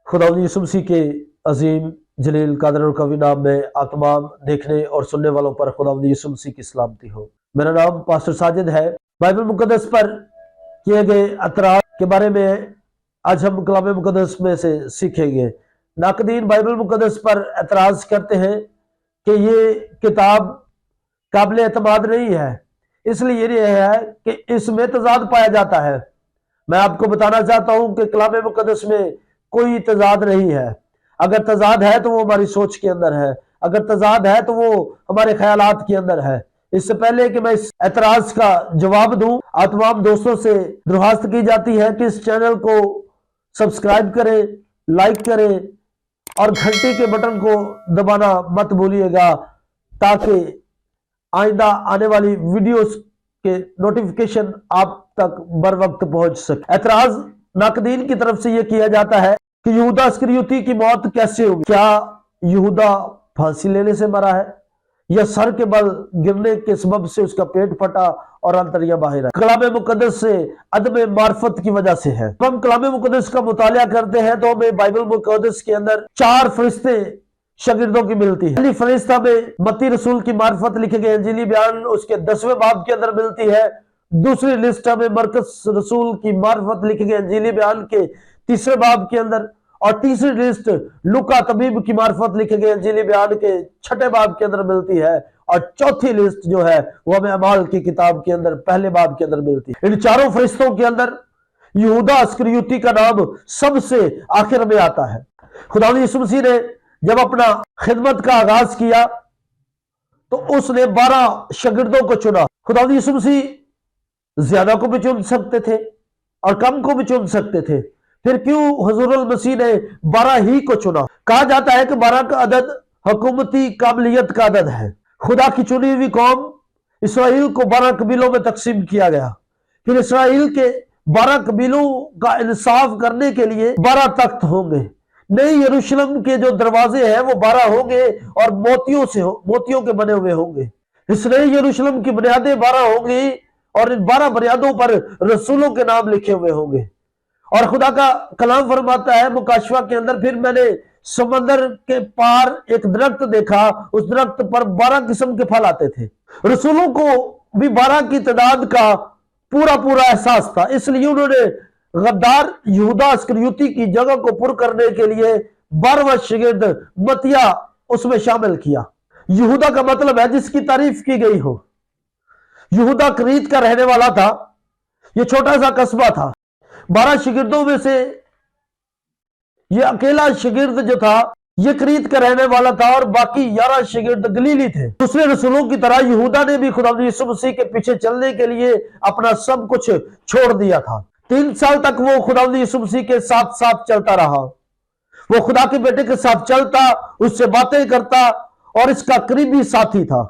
खुदावंद यीशु मसीह के अजीम जलील कादर और कवी नाम में आप तमाम देखने और सुनने वालों पर खुदावंद यीशु मसीह की सलामती हो। मेरा नाम पास्टर साजिद है। बाइबल मुकद्दस पर किए गए अतराज के बारे में आज हम कलाम मुकद्दस में से सीखेंगे। नाकदीन बाइबल मुकद्दस पर एतराज करते हैं कि ये किताब काबिल एतमाद नहीं है, इसलिए ये है कि इसमें तजाद पाया जाता है। मैं आपको बताना चाहता हूं कि कलाम मुकद्दस में कोई तजाद नहीं है। अगर तजाद है तो वो हमारी सोच के अंदर है, अगर तजाद है तो वो हमारे ख्यालात के अंदर है। इससे पहले कि मैं इस एतराज का जवाब दूं, आप तमाम दोस्तों से दरख्वास्त की जाती है कि इस चैनल को सब्सक्राइब करें, लाइक करें और घंटी के बटन को दबाना मत भूलिएगा ताकि आइंदा आने वाली वीडियोस के नोटिफिकेशन आप तक बर वक्त पहुंच सके। एतराज नाकदीन की तरफ से यह किया जाता है कि यहूदा इस्करियोती की मौत कैसे हुई। क्या यहूदा फांसी लेने से मरा है या सर के बल गिरने के सबब से उसका पेट फटा और अंतरिया बाहर है? कलाम मुकद्दस से अदम मार्फत की वजह से है। हम कलाम मुकद्दस का मुतालिया करते हैं तो हमें बाइबल मुकद्दस के अंदर 4 फरिश्ते शागिर्दों की मिलती है। पहली फरिश्ता में मत्ती रसूल की मार्फत लिखे गए इंजीली बयान उसके 10वें बाब के अंदर मिलती है। दूसरी लिस्ट में मरकस रसूल की मार्फत लिखे गए इंजीली बयान के 3रे बाब के अंदर, और तीसरी लिस्ट लूका तबीब की मार्फत लिखे गए इंजीली बयान के 6ठे बाब के अंदर मिलती है, और चौथी लिस्ट जो है वो हमें अमाल की किताब के अंदर 1 बाब के अंदर मिलती है। इन 4 फरिश्तों के अंदर यहूदा इस्करियोती का नाम सबसे आखिर में आता है। खुदावंद यीशु मसीह ने जब अपना खिदमत का आगाज किया तो उसने 12 शागिर्दों को चुना। खुदावंद यीशु मसीह ज्यादा को भी चुन सकते थे और कम को भी चुन सकते थे, फिर क्यों हुजूरुल मसीह ने 12 ही को चुना? कहा जाता है कि 12 का अदद हुकूमती काबिलियत का अदद है। खुदा की चुनी हुई कौम इसराइल को 12 कबीलों में तकसीम किया गया। फिर इसराइल के 12 कबीलों का इंसाफ करने के लिए 12 तख्त होंगे। नई यरूशलेम के जो दरवाजे हैं वो 12 होंगे और मोतियों के बने हुए होंगे। इस नई यरूशलेम की बुनियादें 12 होंगी और इन 12 बुनियादों पर रसूलों के नाम लिखे हुए होंगे। और खुदा का कलाम फरमाता है मुकाशवा के अंदर, फिर मैंने समंदर के पार एक दरख्त देखा, उस दरख्त पर 12 किस्म के फल आते थे। रसूलों को भी 12 की तादाद का पूरा एहसास था, इसलिए उन्होंने गद्दार यहूदा इस्करियोती की जगह को पुर करने के लिए 12वां शागिर्द मत्तिया उसमें शामिल किया। यहूदा का मतलब है जिसकी तारीफ की गई हो। यहूदा क्रीत का रहने वाला था, यह छोटा सा कस्बा था। 12 शागिर्दों में से यह अकेला शागिर्द जो था यह क्रीत का रहने वाला था और बाकी 11 शागिर्द गलीली थे। दूसरे रसूलों की तरह यहूदा ने भी खुदा यीशु मसीह के पीछे चलने के लिए अपना सब कुछ छोड़ दिया था। 3 साल तक वो खुदा यीशु मसीह के साथ साथ चलता रहा। वो खुदा के बेटे के साथ चलता, उससे बातें करता और इसका करीबी साथी था।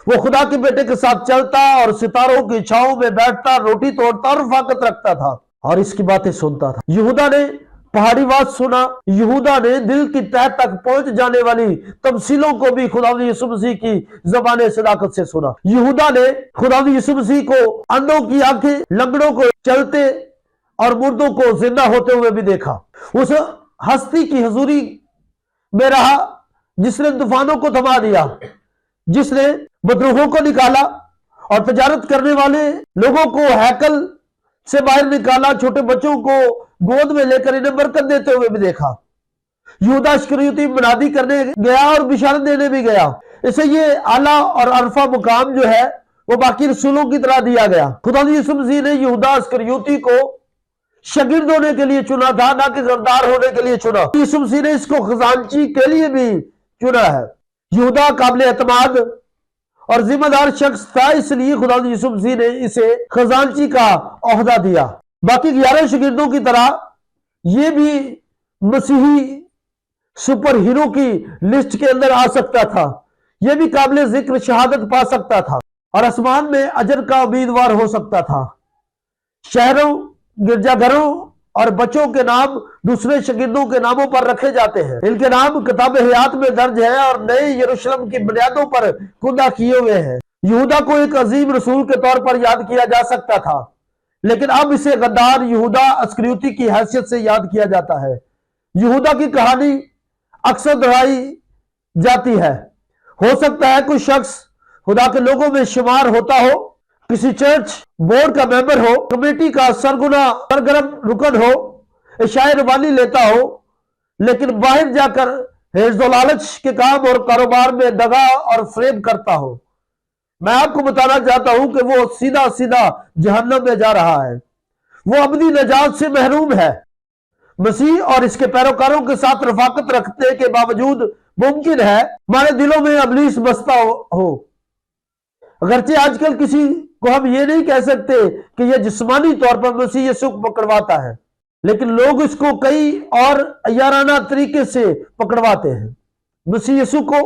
वो खुदा के बेटे के साथ चलता और सितारों की छांव में बैठता, रोटी तोड़ता और रफाकत रखता था और इसकी बातें सुनता था। यहूदा ने पहाड़ी बात सुना। यहूदा ने दिल की तह तक पहुंच जाने वाली तमसीलों को भी खुदा यीशु मसीह की ज़बान सदाकत से सुना। यहूदा ने खुदा यीशु मसीह को अंधों की आंखें, लंगड़ों को चलते और मुर्दों को जिंदा होते हुए भी देखा। उस हस्ती की हुजूरी में रहा जिसने तूफानों को थमा दिया, जिसने बदरूहों को निकाला और तजारत करने वाले लोगों को हैकल से बाहर निकाला, छोटे बच्चों को गोद में लेकर इन्हें बरकत देते हुए भी देखा। यहूदा इस्करियोती मुनादी करने गया और बिशारत देने भी गया। इसे ये आला और अरफा मुकाम जो है वो बाकी रसूलों की तरह दिया गया। खुदा यीशु मसीह ने यहूदा इस्करियोती को शागिर्द होने के लिए चुना था, ना कि गद्दार होने के लिए चुना। यीशु मसीह ने इसको खजांची के लिए भी चुना है। यहूदा काबिल एतमाद और जिम्मेदार शख्स था, इसलिए खुदा यीशु मसीह ने इसे खजांची का ओहदा दिया। बाकी 11 शागिर्दों की तरह यह भी मसीही सुपर हीरो की लिस्ट के अंदर आ सकता था। यह भी काबिल जिक्र शहादत पा सकता था और आसमान में अजर का उम्मीदवार हो सकता था। शहरों, गिरजाघरों और बच्चों के नाम दूसरे शागिर्दों के नामों पर रखे जाते हैं। इनके नाम किताब हयात में दर्ज है और नए यरूशलेम की बुनियादों पर खुदा किए हुए हैं। यहूदा को एक अजीम रसूल के तौर पर याद किया जा सकता था, लेकिन अब इसे गद्दार यहूदा इस्करियोती की हैसियत से याद किया जाता है। यहूदा की कहानी अक्सर दोहराई जाती है। हो सकता है कोई शख्स खुदा के लोगों में शुमार होता हो, किसी चर्च बोर्ड का मेंबर हो, कमेटी का सरगर्म रुकन हो, इशाए रवानी लेता हो, लेकिन बाहर जाकर हेजो लालच के काम और कारोबार में दगा और फ्रेब करता हो। मैं आपको बताना चाहता हूं कि वो सीधा सीधा जहन्नम में जा रहा है। वो अबदी नजात से महरूम है। मसीह और इसके पैरोकारों के साथ रफाकत रखने के बावजूद मुमकिन है हमारे दिलों में इब्लीस बसता हो। अगरचे आजकल किसी को हम ये नहीं कह सकते कि यह जिस्मानी तौर पर मसीह यीशु को पकड़वाता है, लेकिन लोग इसको कई और अयाराना तरीके से पकड़वाते हैं। मसीह यीशु को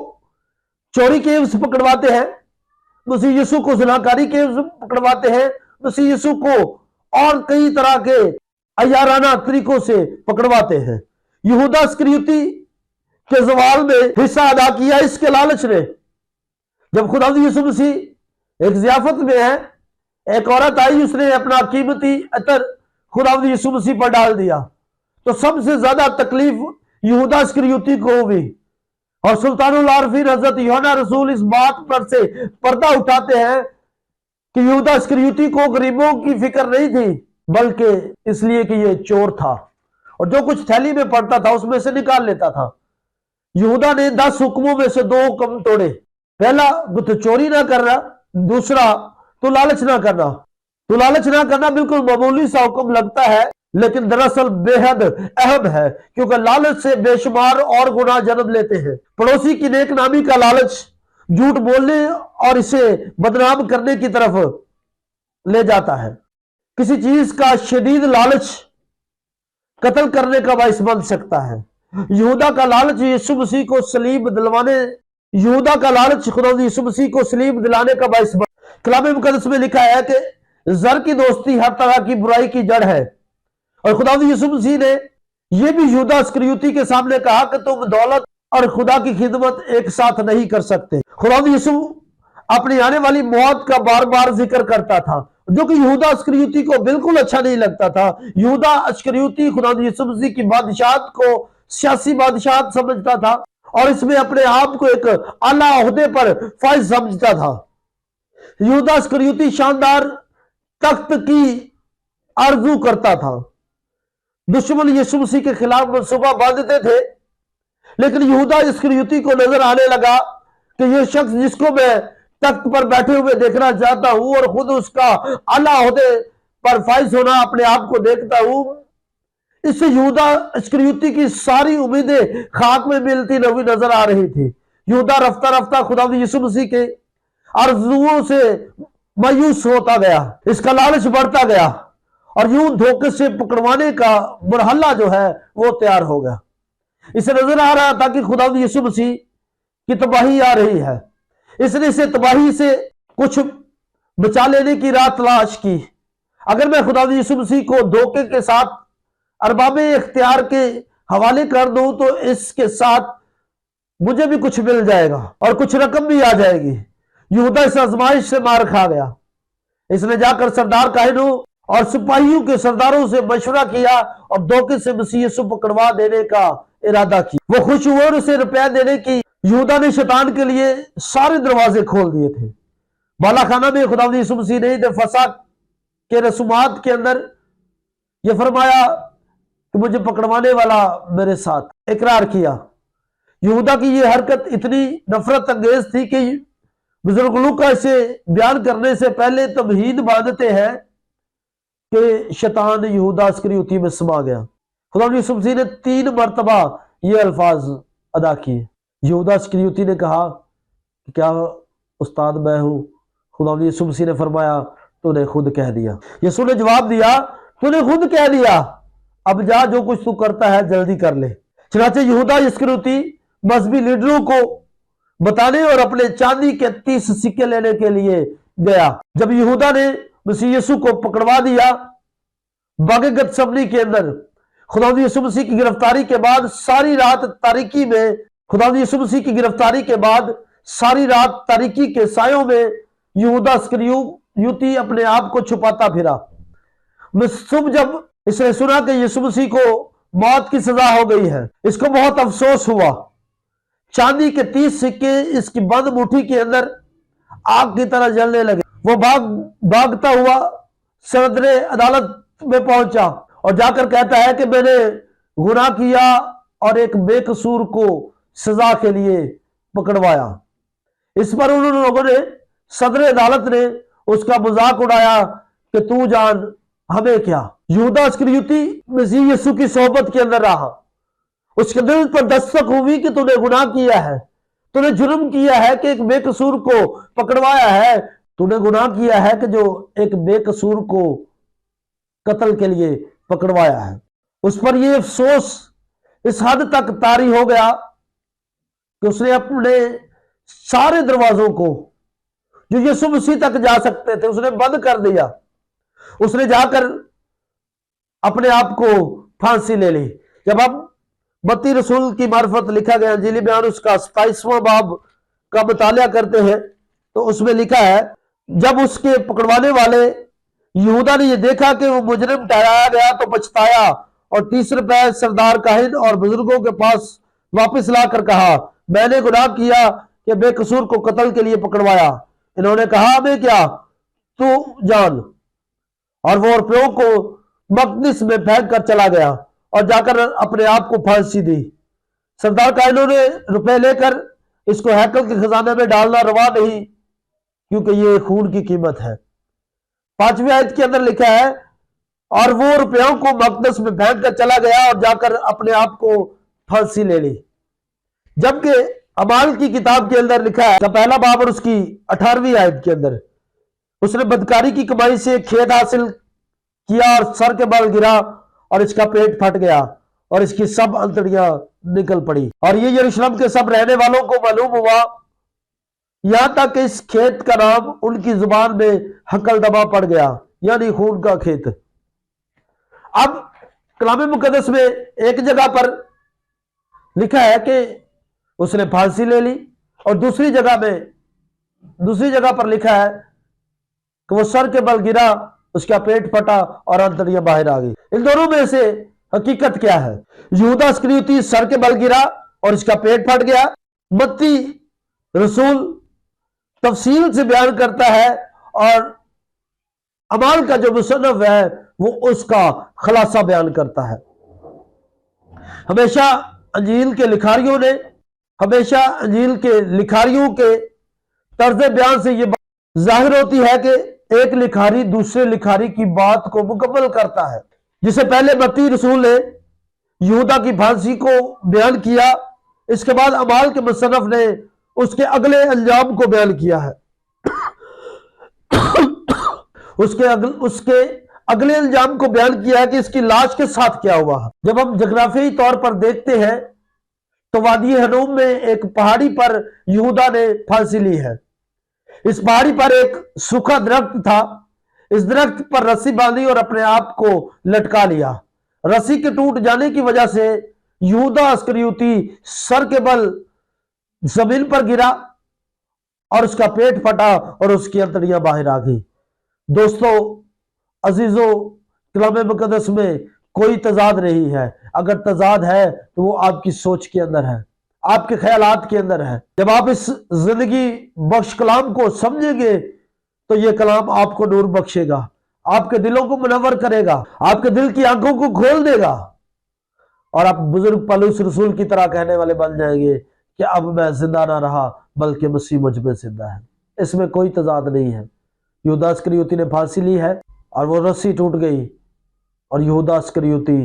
चोरी के एवज पकड़वाते हैं, मसीह यीशु को ज़िनाकारी के एवज पकड़वाते हैं, मसीह यीशु को और कई तरह के अयाराना तरीकों से पकड़वाते हैं। यहूदा इस्करियोती के जवाल में हिस्सा अदा किया इसके लालच ने। जब खुदा यीशु मसीह एक ज़ियाफत में है, एक औरत आई, उसने अपना कीमती अतर खुदा यीशु मसीह पर डाल दिया, तो सबसे ज्यादा तकलीफ यहूदा इस्करियोती को हुई। और सुल्तानुल आरफीन हजरत यूहन्ना रसूल इस बात पर से पर्दा उठाते हैं कि यहूदा इस्करियोती को गरीबों की फिक्र नहीं थी, बल्कि इसलिए कि ये चोर था और जो कुछ थैली में पड़ता था उसमें से निकाल लेता था। यहूदा ने 10 हुक्मों में से 2 हुक्म तोड़े। पहला तो चोरी ना करना, दूसरा तो लालच ना करना। तो लालच ना करना बिल्कुल मामूली सा हुक्म लगता है, लेकिन दरअसल बेहद अहम है, क्योंकि लालच से बेशुमार और गुनाह जन्म लेते हैं। पड़ोसी की नेक नामी का लालच झूठ बोलने और इसे बदनाम करने की तरफ ले जाता है। किसी चीज का शदीद लालच कत्ल करने का बाइस बन सकता है। यहूदा का लालच यीशु मसीह को सलीब दिलवाने यहूदा का लालच खुदा यीशु मसीह को सलीब दिलाने का बाइस बन। कलाम मुकद्दस में लिखा है कि जर की दोस्ती हर तरह की बुराई की जड़ है, और खुदा यीशु मसीह ने यह भी यहूदा इस्करियोती के सामने कहा कि तुम दौलत और खुदा की खिदमत एक साथ नहीं कर सकते। खुदा यीशु अपनी आने वाली मौत का बार बार जिक्र करता था, जो कि यहूदा इस्करियोती को बिल्कुल अच्छा नहीं लगता था। यहूदा इस्करियोती खुदा यीशु मसीह की बादशाहत को सियासी बादशाहत समझता था और इसमें अपने आप को एक आला ओहदे पर फाइज समझता था। यहूदा इस्करियोती शानदार तख्त की आरजू करता था। दुश्मन यीशु मसीह के खिलाफ मंसूबा बांधते थे, लेकिन यहूदा इस्करियोती को नजर आने लगा कि यह शख्स जिसको मैं तख्त पर बैठे हुए देखना चाहता हूं और खुद उसका आला ओहदे पर फाइज होना अपने आप को देखता हूं, इससे यहूदा इस्करियोती की सारी उम्मीदें खाक में मिलती हुई नजर आ रही थी। यहूदा रफ्ता रफ्ता खुदा यीशु मसीह के आरजुओं से मायूस होता गया, इसका लालच बढ़ता गया और यूं धोखे से पकड़वाने का मरहला जो है वो तैयार हो गया। इसे नजर आ रहा था कि खुदा यीशु मसीह की तबाही आ रही है। इसने इसे तबाही से कुछ बचा लेने की राह तलाश की। अगर मैं खुदा यीशु मसीह को धोखे के साथ अरबाबे इख्तियार के हवाले कर दूं तो इसके साथ मुझे भी कुछ मिल जाएगा और कुछ रकम भी आ जाएगी। यहूदा इस आजमाइश से मार खा गया। इसने जाकर सरदार काहिनों और सिपाहियों के सरदारों से मशवरा किया और धोखे से मसीह यीशु पकड़वा देने का इरादा किया। वो खुश हुए और उसे रुपया देने की यहूदा ने शैतान के लिए सारे दरवाजे खोल दिए थे। बालाखाना में खुदा यीशु मसीह ने फसा के रसूमात के अंदर यह फरमाया कि मुझे पकड़वाने वाला मेरे साथ इकरार किया। यहूदा की यह हरकत इतनी नफरत अंगेज थी कि बुजुर्ग लूका इसे बयान करने से पहले तमहीद बांधते हैं कि शैतान यहूदा इस्करियोती में समा गया। खुदा यीशु मसीह ने 3 मरतबा ये अल्फाज अदा किए। यहूदा इस्करियोती ने कहा कि क्या उस्ताद मैं हूं? खुदा यीशु मसीह ने फरमाया तूने खुद कह दिया। यीशु ने जवाब दिया तूने खुद कह दिया, अब जा जो कुछ तू करता है जल्दी कर ले। चनाचे यहूदा इस्करियोती मजहबी लीडरों को बताने और अपने चांदी के 30 सिक्के लेने के लिए गया। जब यहूदा ने मसीह यीशु को पकड़वा दिया, बागे गतसमनी के अंदर खुदा यीशु मसीह की गिरफ्तारी के बाद सारी रात तारीकी में खुदा यीशु मसीह की गिरफ्तारी के बाद सारी रात तारीकी के सायों में यहूदा इस्करियोती अपने आप को छुपाता फिरा। सुबह जब इसने सुना कि यीशु मसीह को मौत की सजा हो गई है। इसको बहुत अफसोस हुआ। चांदी के 30 सिक्के इसकी बंद मुट्ठी के अंदर आग की तरह जलने लगे। वो भागता हुआ सदर अदालत में पहुंचा और जाकर कहता है कि मैंने गुनाह किया और एक बेकसूर को सजा के लिए पकड़वाया। इस पर उन लोगों ने, सदर अदालत ने उसका मजाक उड़ाया कि तू जान हमें क्या। यहूदा इस्करियोती मसीह यीशु की सोहबत के अंदर रहा। उसके दिल पर दस्तक हुई कि तूने गुनाह किया है, तूने जुर्म किया है कि एक बेकसूर को पकड़वाया है, तूने गुनाह किया है कि जो एक बेकसूर को कत्ल के लिए पकड़वाया है। उस पर यह अफसोस इस हद तक तारी हो गया कि उसने अपने सारे दरवाजों को जो यीशु मसीह तक जा सकते थे उसने बंद कर दिया। उसने जाकर अपने आप को फांसी ले ली। जब हम मत्ती रसूल की मार्फत लिखा गया इंजील बयान उसका 27वां बाब का मुताला करते हैं तो उसमें लिखा है, जब उसके पकड़वाने वाले यहूदा ने यह देखा कि वो मुजरिम ठहराया गया तो पछताया और 30 रुपए सरदार काहिन और बुजुर्गों के पास वापस लाकर कहा, मैंने गुनाह किया कि बेकसूर को कत्ल के लिए पकड़वाया। इन्होंने कहा, हमें क्या, तू जान। और वो रुपयों को मकदस में फेंक कर चला गया और जाकर अपने आप को फांसी दी। सरदार काहिनों ने रुपए लेकर इसको हैकल के खजाने में डालना रवा नहीं, क्योंकि ये खून की कीमत है। 5वीं आयत के अंदर लिखा है, और वो रुपयों को मकदस में फेंक कर चला गया और जाकर अपने आप को फांसी ले ली। जबकि अमाल की किताब के अंदर लिखा है पहला बाब और उसकी 18वीं आयत के अंदर, उसने बदकारी की कमाई से खेत हासिल किया और सर के बल गिरा और इसका पेट फट गया और इसकी सब अंतड़ियां निकल पड़ी। और ये यरूशलेम के सब रहने वालों को मालूम हुआ, यहां तक इस खेत का नाम उनकी जुबान में हकल दबा पड़ गया, यानी खून का खेत। अब कलाम मुकद्दस में एक जगह पर लिखा है कि उसने फांसी ले ली और दूसरी जगह पर लिखा है कि वो सर के बल गिरा, उसका पेट फटा और अंतड़ियां बाहर आ गई। इन दोनों में से हकीकत क्या है? यहूदा इस्करियोती सर के बल गिरा और इसका पेट फट गया। मत्ती रसूल तफसील से बयान करता है और अमाल का जो मुसन्नफ है वो उसका खुलासा बयान करता है। हमेशा अंजील के लिखारियों के तर्ज बयान से ये बात जाहिर होती है कि एक लिखारी दूसरे लिखारी की बात को मुकम्मल करता है। जिसे पहले मत्ती रसूल ने यहूदा की फांसी को बयान किया, इसके बाद अमाल के मुसन्नफ ने उसके अगले अंजाम को बयान किया है। उसके अगले अंजाम को बयान किया है कि इसकी लाश के साथ क्या हुआ। जब हम जोग्राफियाई तौर पर देखते हैं तो वादी हनूम में एक पहाड़ी पर यहूदा ने फांसी ली है। इस पहाड़ी पर एक सूखा दरख्त था। इस दरख्त पर रस्सी बांधी और अपने आप को लटका लिया। रस्सी के टूट जाने की वजह से यहूदा इस्करियोती सर के बल जमीन पर गिरा और उसका पेट फटा और उसकी अंतड़ियां बाहर आ गई। दोस्तों अजीजों, कलाम मुकद्दस में कोई तजाद नहीं है। अगर तजाद है तो वो आपकी सोच के अंदर है, आपके ख्यालात के अंदर है। जब आप इस जिंदगी बख्श कलाम को समझेंगे तो ये कलाम आपको नूर बख्शेगा, आपके दिलों को मुनव्वर करेगा, आपके दिल की आंखों को खोल देगा और आप बुजुर्ग पौलुस रसूल की तरह कहने वाले बन जाएंगे कि अब मैं जिंदा ना रहा बल्कि मसीह मुझ में जिंदा है। इसमें कोई तजाद नहीं है। यहूदा इस्करियोती ने फांसी ली है और वो रस्सी टूट गई और यहूदा इस्करियोती